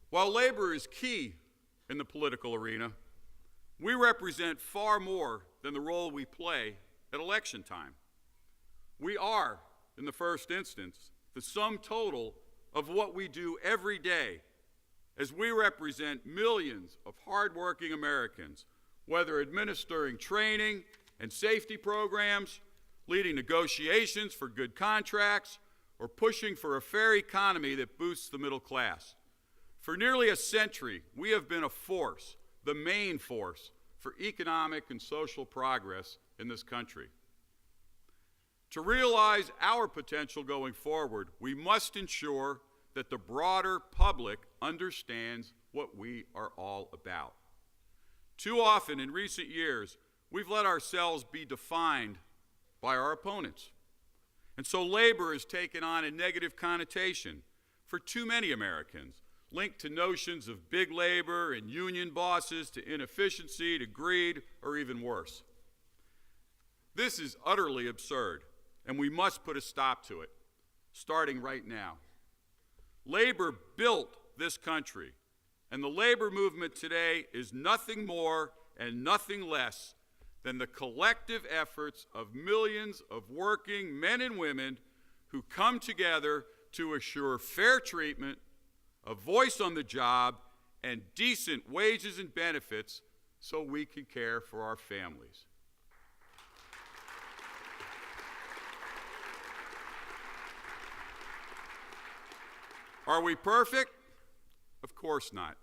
While labor is key in the political arena, we represent far more than the role we play at election time. We are, in the first instance, the sum total of what we do every day as we represent millions of hardworking Americans, whether administering training and safety programs, leading negotiations for good contracts, or pushing for a fair economy that boosts the middle class. For nearly a century, we have been a force, the main force, for economic and social progress in this country. To realize our potential going forward, we must ensure that the broader public understands what we are all about. Too often in recent years, we've let ourselves be defined by our opponents. And so labor has taken on a negative connotation for too many Americans, linked to notions of big labor and union bosses, to inefficiency, to greed, or even worse. This is utterly absurd, and we must put a stop to it, starting right now. Labor built this country, and the labor movement today is nothing more and nothing less than the collective efforts of millions of working men and women who come together to assure fair treatment, a voice on the job, and decent wages and benefits so we can care for our families. Are we perfect? Of course not.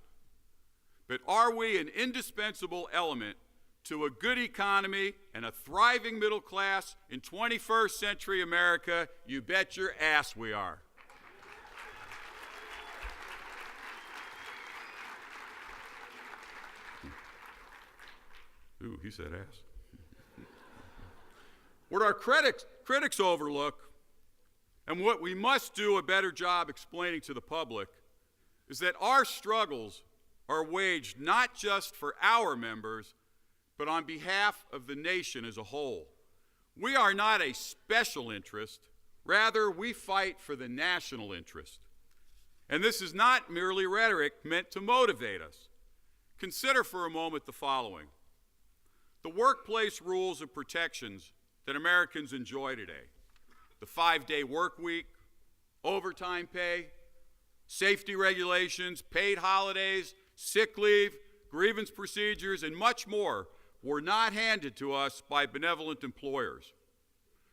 But are we an indispensable element to a good economy and a thriving middle class in 21st century America? You bet your ass we are. Ooh, he said ass. What our critics overlook, and what we must do a better job explaining to the public, is that our struggles are waged not just for our members, but on behalf of the nation as a whole. We are not a special interest, rather we fight for the national interest. And this is not merely rhetoric meant to motivate us. Consider for a moment the following. The workplace rules and protections that Americans enjoy today, the 5-day work week, overtime pay, safety regulations, paid holidays, sick leave, grievance procedures, and much more were not handed to us by benevolent employers.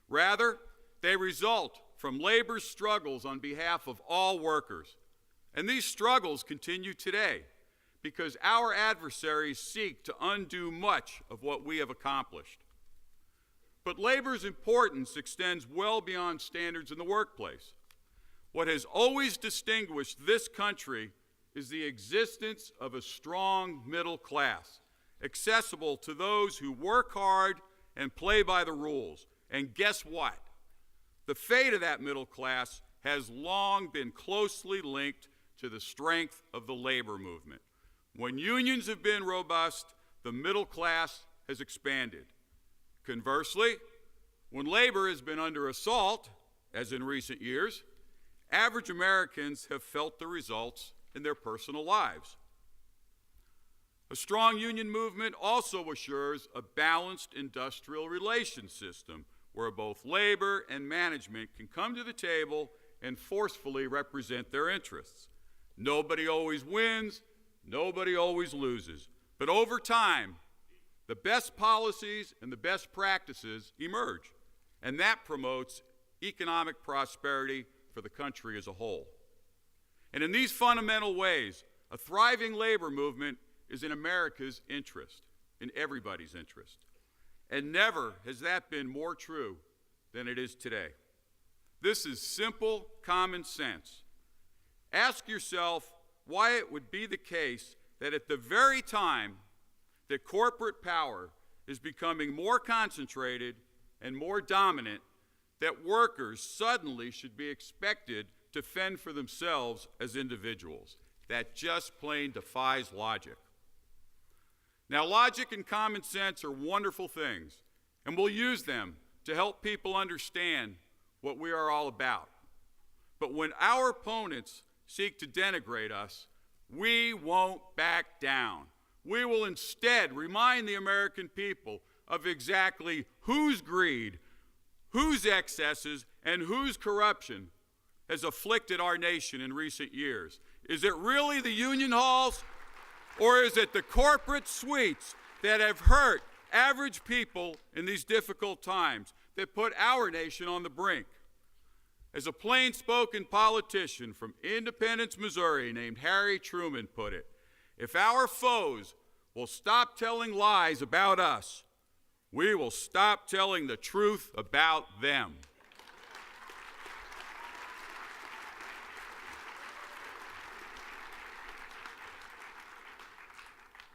Rather, they result from labor's struggles on behalf of all workers. And these struggles continue today because our adversaries seek to undo much of what we have accomplished. But labor's importance extends well beyond standards in the workplace. What has always distinguished this country is the existence of a strong middle class, accessible to those who work hard and play by the rules. And guess what? The fate of that middle class has long been closely linked to the strength of the labor movement. When unions have been robust, the middle class has expanded. Conversely, when labor has been under assault, as in recent years, average Americans have felt the results in their personal lives. A strong union movement also assures a balanced industrial relations system where both labor and management can come to the table and forcefully represent their interests. Nobody always wins, nobody always loses, but over time, the best policies and the best practices emerge, and that promotes economic prosperity for the country as a whole. And in these fundamental ways, a thriving labor movement is in America's interest, in everybody's interest. And never has that been more true than it is today. This is simple common sense. Ask yourself why it would be the case that at the very time that corporate power is becoming more concentrated and more dominant, that workers suddenly should be expected to fend for themselves as individuals. That just plain defies logic. Now, logic and common sense are wonderful things, and we'll use them to help people understand what we are all about. But when our opponents seek to denigrate us, we won't back down. We will instead remind the American people of exactly whose greed, whose excesses, and whose corruption has afflicted our nation in recent years. Is it really the union halls, or is it the corporate suites that have hurt average people in these difficult times, that put our nation on the brink? As a plain-spoken politician from Independence, Missouri, named Harry Truman put it, if our foes will stop telling lies about us, we will stop telling the truth about them.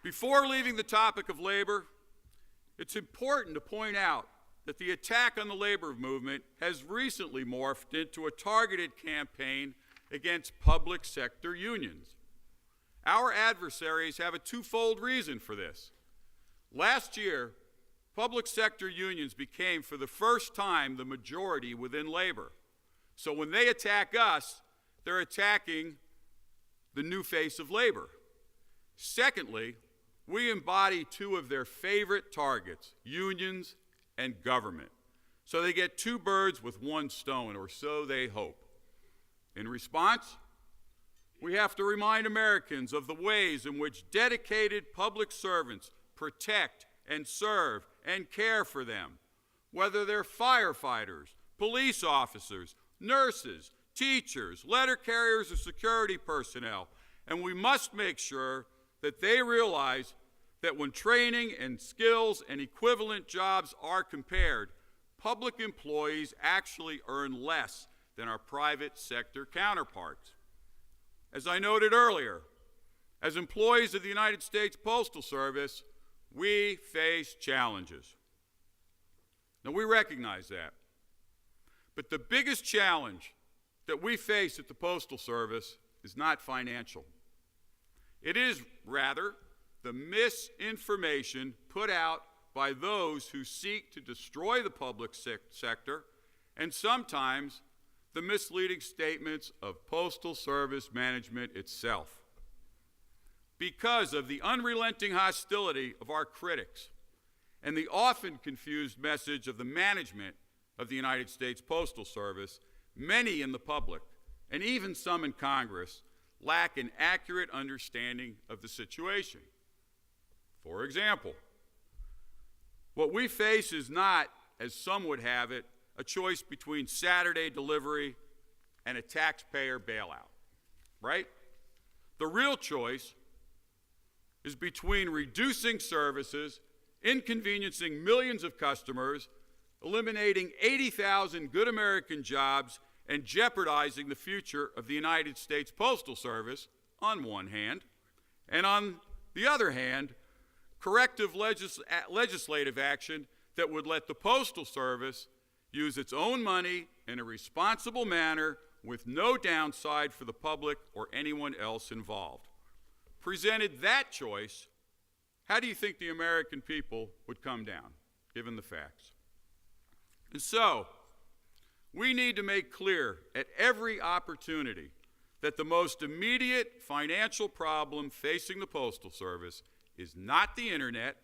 Before leaving the topic of labor, it's important to point out that the attack on the labor movement has recently morphed into a targeted campaign against public sector unions. Our adversaries have a twofold reason for this. Last year, public sector unions became, for the first time, the majority within labor. So when they attack us, they're attacking the new face of labor. Secondly, we embody two of their favorite targets, unions and government. So they get two birds with one stone, or so they hope. In response, we have to remind Americans of the ways in which dedicated public servants protect and serve and care for them, whether they're firefighters, police officers, nurses, teachers, letter carriers, or security personnel. And we must make sure that they realize that when training and skills and equivalent jobs are compared, public employees actually earn less than our private sector counterparts. As I noted earlier, as employees of the United States Postal Service, we face challenges. Now, we recognize that. But the biggest challenge that we face at the Postal Service is not financial. It is, rather, the misinformation put out by those who seek to destroy the public sector, and sometimes the misleading statements of Postal Service management itself. Because of the unrelenting hostility of our critics and the often confused message of the management of the United States Postal Service, many in the public, and even some in Congress, lack an accurate understanding of the situation. For example, what we face is not, as some would have it, a choice between Saturday delivery and a taxpayer bailout, right? The real choice is between reducing services, inconveniencing millions of customers, eliminating 80,000 good American jobs, and jeopardizing the future of the United States Postal Service on one hand, and on the other hand, corrective legislative action that would let the Postal Service use its own money in a responsible manner with no downside for the public or anyone else involved. Presented that choice, how do you think the American people would come down, given the facts? And so, we need to make clear at every opportunity that the most immediate financial problem facing the Postal Service is not the internet,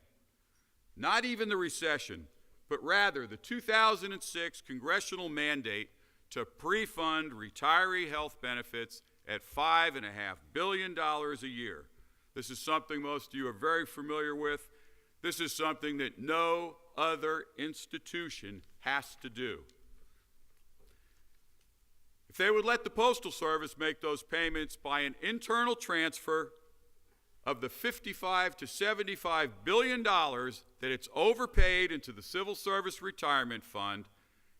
not even the recession, but rather the 2006 congressional mandate to pre-fund retiree health benefits at $5.5 billion a year. This is something most of you are very familiar with. This is something that no other institution has to do. If they would let the Postal Service make those payments by an internal transfer of the $55 to $75 billion that it's overpaid into the Civil Service Retirement Fund,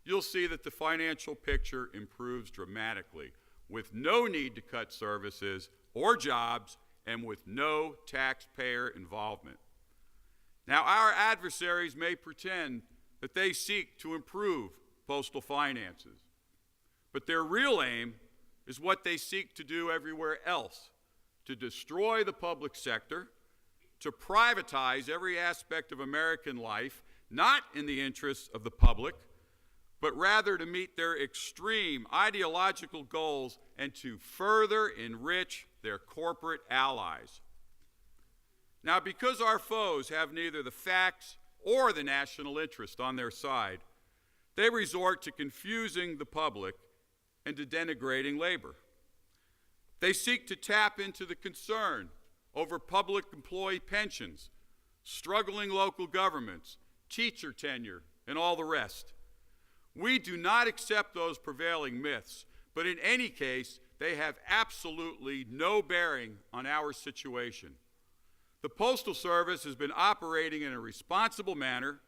you'll see that the financial picture improves dramatically, with no need to cut services or jobs and with no taxpayer involvement. Now, our adversaries may pretend that they seek to improve postal finances, but their real aim is what they seek to do everywhere else: to destroy the public sector, to privatize every aspect of American life, not in the interests of the public, but rather to meet their extreme ideological goals and to further enrich their corporate allies. Now, because our foes have neither the facts or the national interest on their side, they resort to confusing the public and to denigrating labor. They seek to tap into the concern over public employee pensions, struggling local governments, teacher tenure, and all the rest. We do not accept those prevailing myths, but in any case, they have absolutely no bearing on our situation. The Postal Service has been operating in a responsible manner.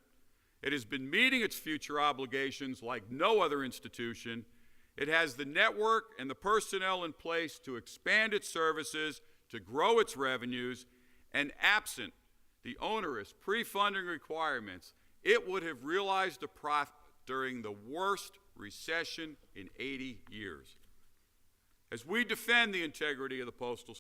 It has been meeting its future obligations like no other institution. It has the network and the personnel in place to expand its services, to grow its revenues, and absent the onerous pre-funding requirements, it would have realized a profit during the worst recession in 80 years. As we defend the integrity of the Postal